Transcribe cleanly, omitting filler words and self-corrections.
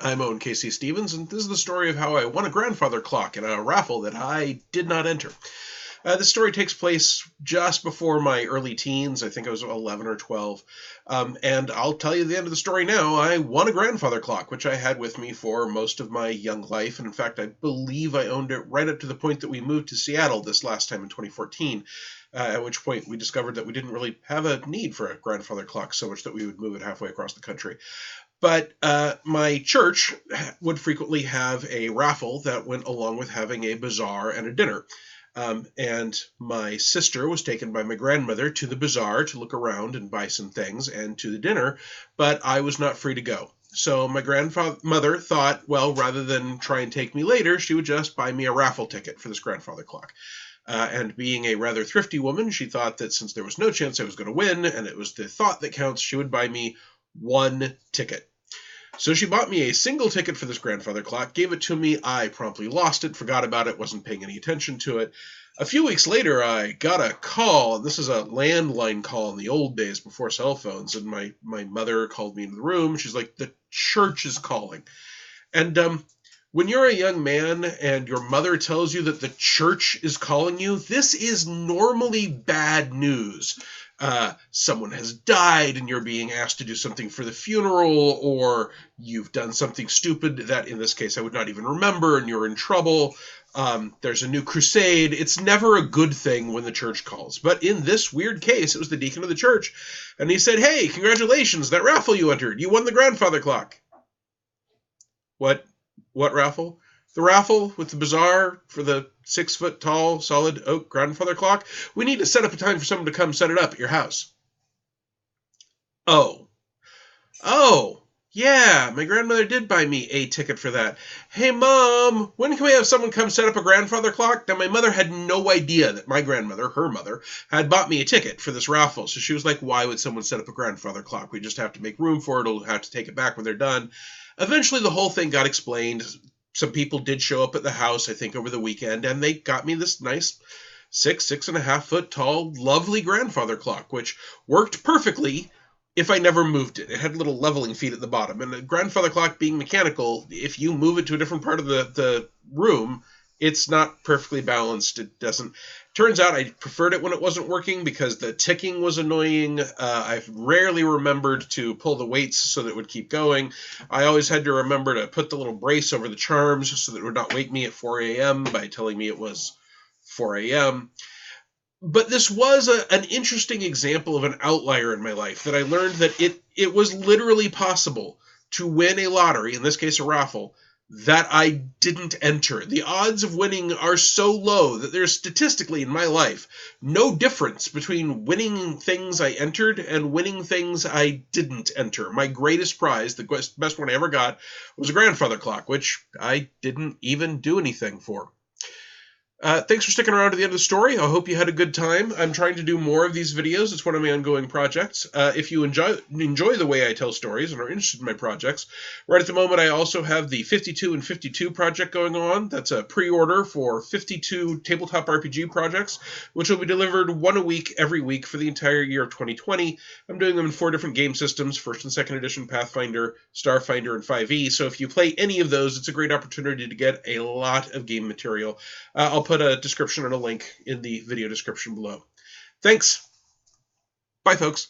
I'm Owen Casey Stevens, and this is the story of how I won a grandfather clock in a raffle that I did not enter. This story takes place just before my early teens. I think I was 11 or 12. And I'll tell you the end of the story now. I won a grandfather clock, which I had with me for most of my young life. And in fact, I believe I owned it right up to the point that we moved to Seattle this last time in 2014. At which point we discovered that we didn't really have a need for a grandfather clock so much that we would move it halfway across the country. But my church would frequently have a raffle that went along with having a bazaar and a dinner. And my sister was taken by my grandmother to the bazaar to look around and buy some things and to the dinner, but I was not free to go. So my grandmother thought, well, rather than try and take me later, she would just buy me a raffle ticket for this grandfather clock. And being a rather thrifty woman, she thought that since there was no chance I was going to win, and it was the thought that counts, she would buy me one ticket. So she bought me a single ticket for this grandfather clock, gave it to me. I promptly lost it, forgot about it, wasn't paying any attention to it. A few weeks later, I got a call, and this is a landline call in the old days before cell phones, and my mother called me into the room. She's like, the church is calling. And when you're a young man and your mother tells you that the church is calling you, this is normally bad news. Someone has died and you're being asked to do something for the funeral, or you've done something stupid that in this case I would not even remember and you're in trouble. There's a new crusade. It's never a good thing when the church calls. But in this weird case, it was the deacon of the church. And he said, hey, congratulations, that raffle you entered. You won the grandfather clock. What raffle? The raffle with the bazaar for the 6-foot-tall solid oak grandfather clock? We need to set up a time for someone to come set it up at your house. Oh. Yeah, my grandmother did buy me a ticket for that. Hey, Mom, when can we have someone come set up a grandfather clock? Now, my mother had no idea that my grandmother, her mother, had bought me a ticket for this raffle. So she was like, why would someone set up a grandfather clock? We just have to make room for it. We'll have to take it back when they're done. Eventually, the whole thing got explained. Some people did show up at the house, I think, over the weekend, and they got me this nice 6.5 foot tall, lovely grandfather clock, which worked perfectly if I never moved it. It had little leveling feet at the bottom. And the grandfather clock being mechanical, if you move it to a different part of the room, it's not perfectly balanced. It doesn't. Turns out I preferred it when it wasn't working because the ticking was annoying. I've rarely remembered to pull the weights so that it would keep going. I always had to remember to put the little brace over the charms so that it would not wake me at 4 a.m. by telling me it was 4 a.m. But this was an interesting example of an outlier in my life, that I learned that it was literally possible to win a lottery, in this case a raffle, that I didn't enter. The odds of winning are so low that there's statistically in my life no difference between winning things I entered and winning things I didn't enter. My greatest prize, the best one I ever got, was a grandfather clock, which I didn't even do anything for. Thanks for sticking around to the end of the story. I hope you had a good time. I'm trying to do more of these videos. It's one of my ongoing projects. If you enjoy the way I tell stories and are interested in my projects, right at the moment I also have the 52 and 52 project going on. That's a pre-order for 52 tabletop RPG projects, which will be delivered one a week every week for the entire year of 2020. I'm doing them in 4 different game systems, 1st and 2nd edition, Pathfinder, Starfinder, and 5e. So if you play any of those, it's a great opportunity to get a lot of game material. I'll put a description and a link in the video description below. Thanks. Bye, folks.